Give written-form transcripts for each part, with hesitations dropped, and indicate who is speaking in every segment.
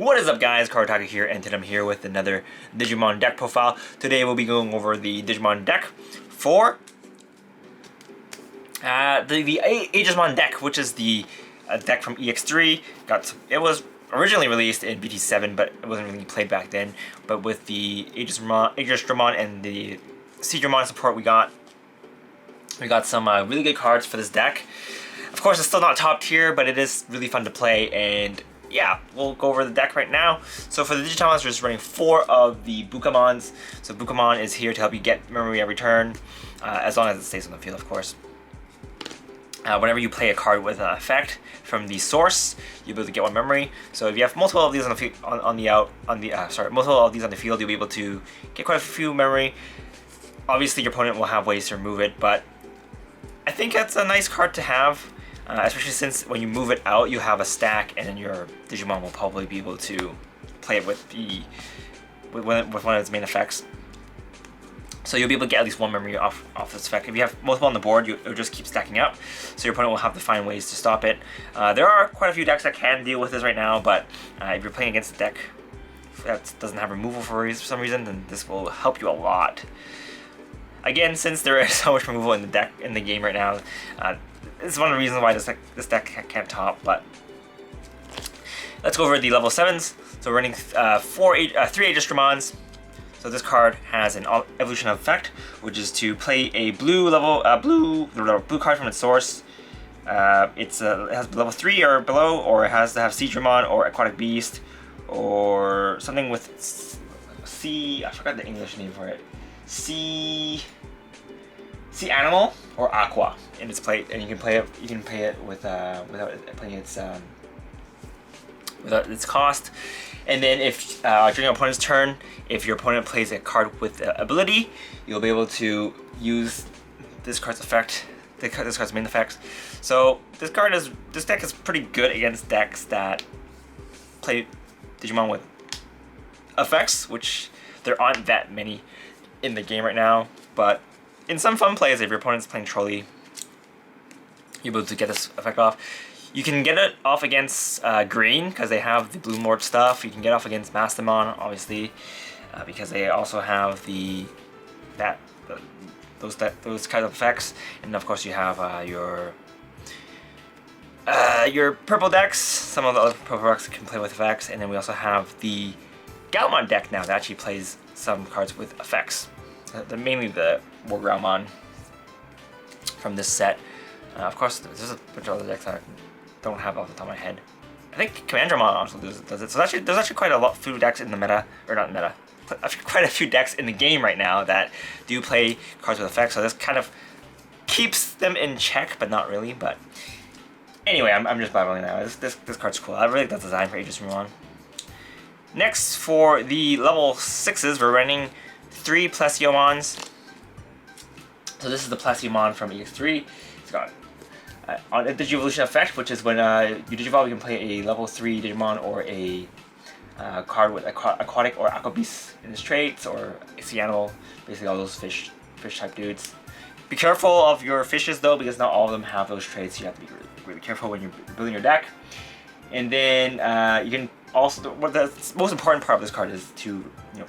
Speaker 1: What is up, guys? Karataka here, and today I'm here with another Digimon deck profile. Today we'll be going over the Digimon deck for the Aegisdramon deck, which is the deck from EX-03. It was originally released in BT7, but it wasn't really played back then. But with the Aegisdramon and the Aegisdramon support, we got some really good cards for this deck. Of course, it's still not top tier, but it is really fun to play, and yeah, we'll go over the deck right now. So for the Digitamons, we're just running 4 of the Bukamons. So Bukamon is here to help you get memory every turn, as long as it stays on the field, of course. Whenever you play a card with an effect from the source, you'll be able to get 1 memory. So if you have multiple of these on the multiple of these on the field, you'll be able to get quite a few memory. Obviously, your opponent will have ways to remove it, but I think that's a nice card to have. Especially since when you move it out, you have a stack, and then your Digimon will probably be able to play it with one of its main effects. So you'll be able to get at least 1 memory off this effect. If you have multiple on the board, it'll just keep stacking up, so your opponent will have to find ways to stop it. There are quite a few decks that can deal with this right now, but if you're playing against a deck that doesn't have removal for some reason, then this will help you a lot. Again, since there is so much removal in the game right now, it's one of the reasons why this deck can't top. But let's go over the level 7s. So we're running 3 Aegisdramons. So this card has an evolution effect, which is to play a blue card from its source. It has level 3 or below, or it has to have Aegisdramon or Aquatic Beast, or something with sea. I forgot the English name for it. Sea animal or aqua in its plate, and you can play it with without playing without its cost. And then if during your opponent's turn, if your opponent plays a card with ability, you'll be able to use this card's effect, this card's main effects. So this deck is pretty good against decks that play Digimon with effects, which there aren't that many in the game right now. But in some fun plays, if your opponent's playing Trolley, you'll be able to get this effect off. You can get it off against green, because they have the Bloom Lord stuff. You can get off against Mastamon, obviously, because they also have those kind of effects. And of course, you have your purple decks. Some of the other purple decks can play with effects, and then we also have the Galmon deck now that actually plays some cards with effects. Mainly the War Galmon from this set. Of course, there's a bunch of other decks that I don't have off the top of my head. I think Commandramon also does it. So there's actually quite a few decks in the meta, or not meta, quite a few decks in the game right now that do play cards with effects. So this kind of keeps them in check, but not really. But anyway, I'm just babbling now. This card's cool. I really like the design for Aegisdramon. Next, for the level 6s, we're running 3 Plesiomons. So this is the Plesiomon from EX-03. It's got on a Digivolution effect, which is when you Digivolve, you can play a level 3 Digimon or a card with Aquatic or Aqua Beast in its traits, or Sea Animal, basically all those fish type dudes. Be careful of your fishes though, because not all of them have those traits. You have to be really careful when you're building your deck. And then you can also, the most important part of this card is to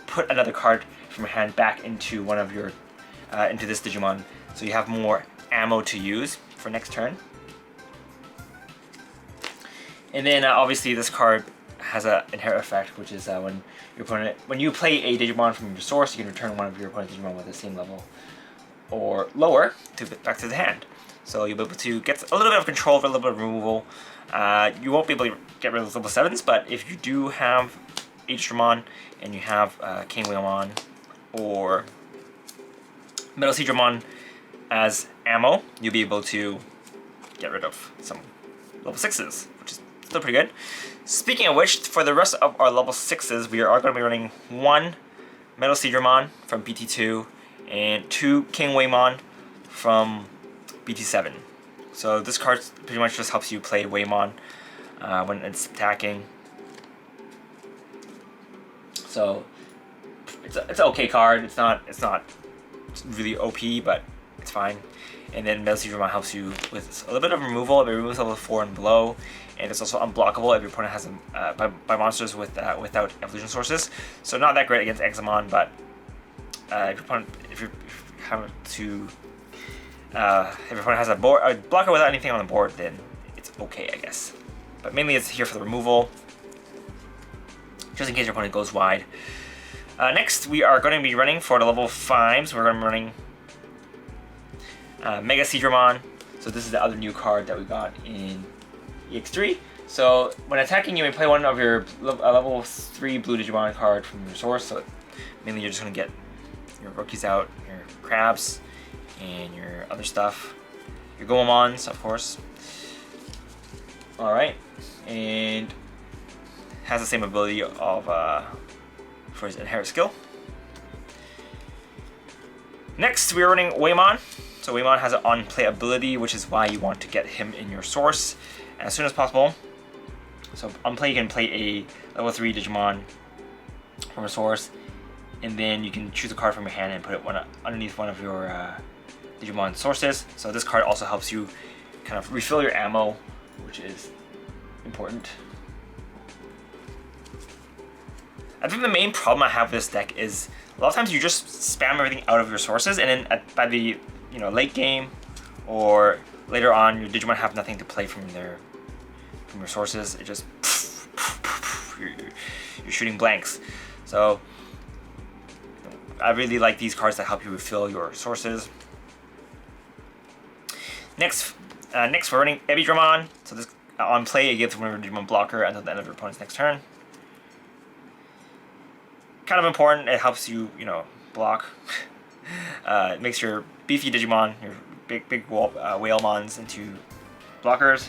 Speaker 1: put another card from your hand back into one of your into this Digimon, so you have more ammo to use for next turn. And then obviously this card has an inherit effect, which is when you play a Digimon from your source, you can return one of your opponent's Digimon with the same level or lower back to the hand. So you'll be able to get a little bit of control for a little bit of removal. You won't be able to get rid of those level 7s, but if you do have Aegisdramon and you have Kingwaymon or Metal Aegisdramon as ammo, you'll be able to get rid of some level 6s, which is still pretty good. Speaking of which, for the rest of our level 6s, we are going to be running 1 Metal Aegisdramon from BT2 and 2 Kingwaymon from BT7. So this card pretty much just helps you play Waymon when it's attacking. So it's an okay card. It's not really OP, but it's fine. And then Metal Aegisdramon helps you with a little bit of removal. It removes level 4 and below, and it's also unblockable if your opponent has by monsters without evolution sources. So not that great against Aegisdramon, but if your opponent has a blocker without anything on the board, then it's okay, I guess. But mainly it's here for the removal, just in case your opponent goes wide. Next, we are going to be running for the level 5s. We're going to be running Mega Aegisdramon. So this is the other new card that we got in EX-03. So when attacking, you may play one of your level 3 blue Digimon card from your source. So mainly you're just going to get your rookies out, your crabs, and your other stuff. Your Gomamons, of course. Alright. And has the same ability of for his inherent skill. Next, we're running Waymon. So Waymon has an on-play ability, which is why you want to get him in your source as soon as possible. So on play, you can play a level 3 Digimon from a source, and then you can choose a card from your hand and put it underneath one of your Digimon sources. So this card also helps you kind of refill your ammo, which is important. I think the main problem I have with this deck is a lot of times you just spam everything out of your sources, and then by the late game or later on, your Digimon have nothing to play from your sources. It just you're shooting blanks. So I really like these cards that help you refill your sources. Next we're running Aegisdramon. So this on play, it gives one of your Digimon blocker until the end of your opponent's next turn. Kind of important. It helps you, block. It makes your beefy Digimon, your big Whalemons, into blockers.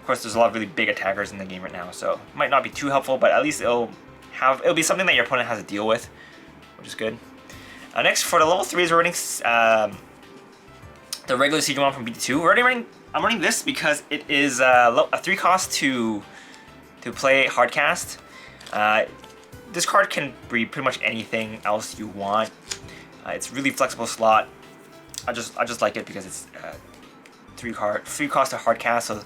Speaker 1: Of course, there's a lot of really big attackers in the game right now, so it might not be too helpful, but at least it'll be something that your opponent has to deal with, which is good. Next, for the level 3s, we're running the regular Digimon from BT2. I'm running this because it is a 3 cost to play hardcast. This card can be pretty much anything else you want. It's really flexible slot. I just like it because it's 3 cost to hardcast. So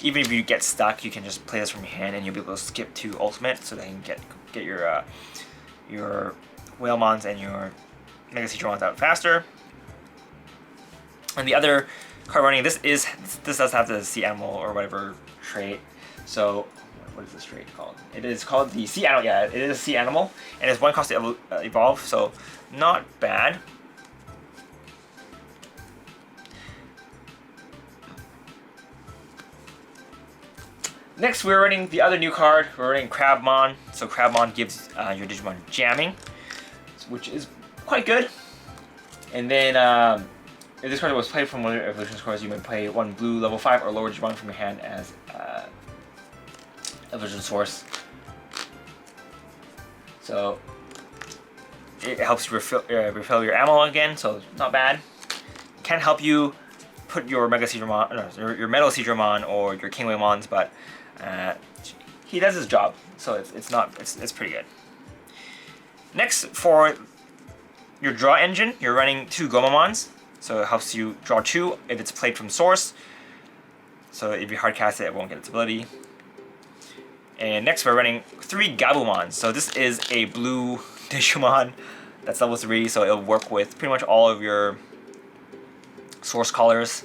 Speaker 1: even if you get stuck, you can just play this from your hand and you'll be able to skip to ultimate, so that you can get your Whalemons and your Mega Aegisdramons out faster. And the other card running this does have the Sea Animal or whatever trait. So what is this trait called? It is called the Sea Animal. Yeah, it is a Sea Animal, and it's 1 cost to evolve, so not bad. Next, we're running the other new card. We're running Crabmon. So Crabmon gives your Digimon jamming, which is quite good. And then if this card was played from one of your evolution scores, you may play 1 blue level 5 or lower Digimon from your hand as evolution source. So it helps you refill your ammo again, so not bad. It can help you put your Mega Aegisdramon, your Metal Aegisdramon or your King Waymons, but he does his job, so it's pretty good. Next, for your draw engine, you're running 2 Gomamons, so it helps you draw 2 if it's played from source. So if you hardcast it, it won't get its ability. And next, we're running 3 Gabumons. So this is a blue Digimon that's level 3, so it'll work with pretty much all of your source colors,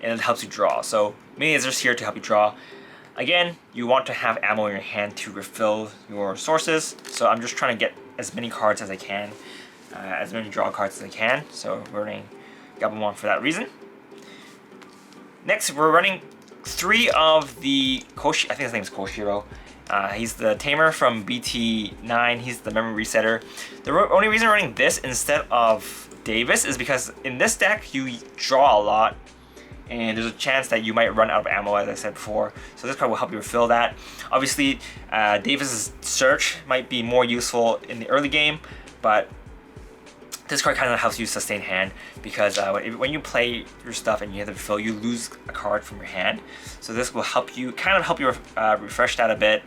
Speaker 1: and it helps you draw. So mainly it's just here to help you draw. Again, you want to have ammo in your hand to refill your sources, so I'm just trying to get as many cards as I can, as many draw cards as I can. So we're running Gabumon for that reason. Next, we're running 3 of the I think his name is Koshiro. He's the tamer from BT9. He's the memory resetter. The only reason we're running this instead of Davis is because in this deck you draw a lot, and there's a chance that you might run out of ammo, as I said before. So this card will help you refill that. Obviously, Davis's search might be more useful in the early game, but this card kind of helps you sustain hand, because when you play your stuff and you have to refill, you lose a card from your hand. So this will help you refresh that a bit.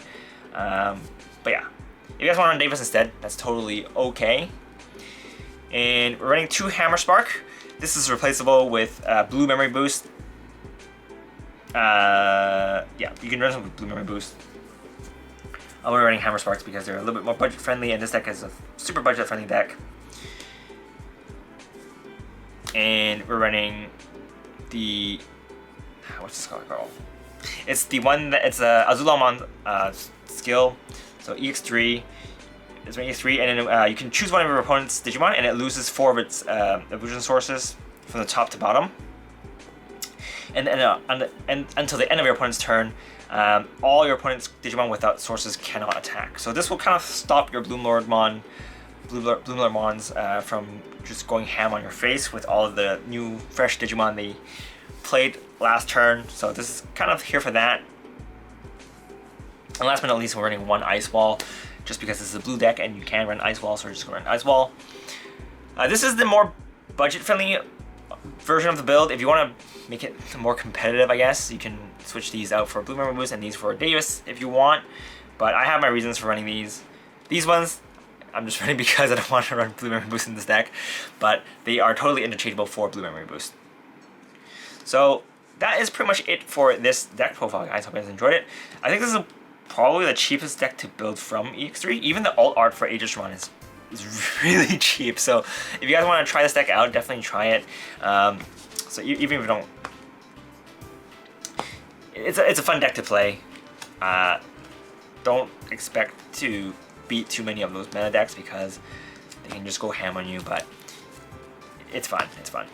Speaker 1: But yeah, if you guys want to run Davis instead, that's totally okay. And we're running 2 Hammer Spark. This is replaceable with Blue Memory Boost. Yeah, you can run some with Blue Memory Boost. I'm running Hammer Sparks because they're a little bit more budget friendly, and this deck is a super budget friendly deck. And we're running the, what's this called? It's the one that it's a Aegisdramon skill. So EX-03. It's an EX-03, and then you can choose one of your opponent's Digimon, and it loses 4 of its evolution sources from the top to bottom. And then until the end of your opponent's turn, all your opponent's Digimon without sources cannot attack. So this will kind of stop your Bloomlordmons from just going ham on your face with all of the new, fresh Digimon they played last turn. So this is kind of here for that. And last but not least, we're running one Ice Wall, just because this is a blue deck and you can run Ice Wall, so we're just going to run Ice Wall. This is the more budget-friendly version of the build. If you want to make it more competitive, I guess, you can switch these out for Blue Memory Boost and these for Davis if you want. But I have my reasons for running these. These ones, I'm just running because I don't want to run Blue Memory Boost in this deck. But they are totally interchangeable for Blue Memory Boost. So that is pretty much it for this deck profile, guys. Hope you guys enjoyed it. I think this is probably the cheapest deck to build from EX-03. Even the alt art for Aegisdramon is really cheap. So if you guys want to try this deck out, definitely try it. So even if you don't, it's a fun deck to play. Don't expect to beat too many of those meta decks because they can just go ham on you. But it's fun. It's fun.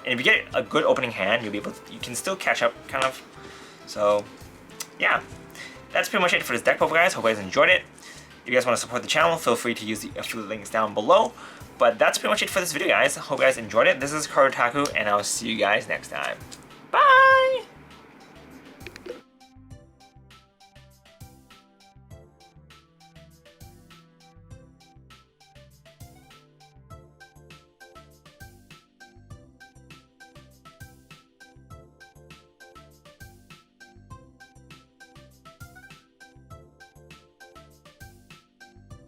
Speaker 1: And if you get a good opening hand, you'll be able to, you can still catch up, kind of. So yeah, that's pretty much it for this deck profile, guys. Hope you guys enjoyed it. If you guys want to support the channel, feel free to use the affiliate links down below. But that's pretty much it for this video, guys. Hope you guys enjoyed it. This is Karotaku, and I'll see you guys next time. Bye!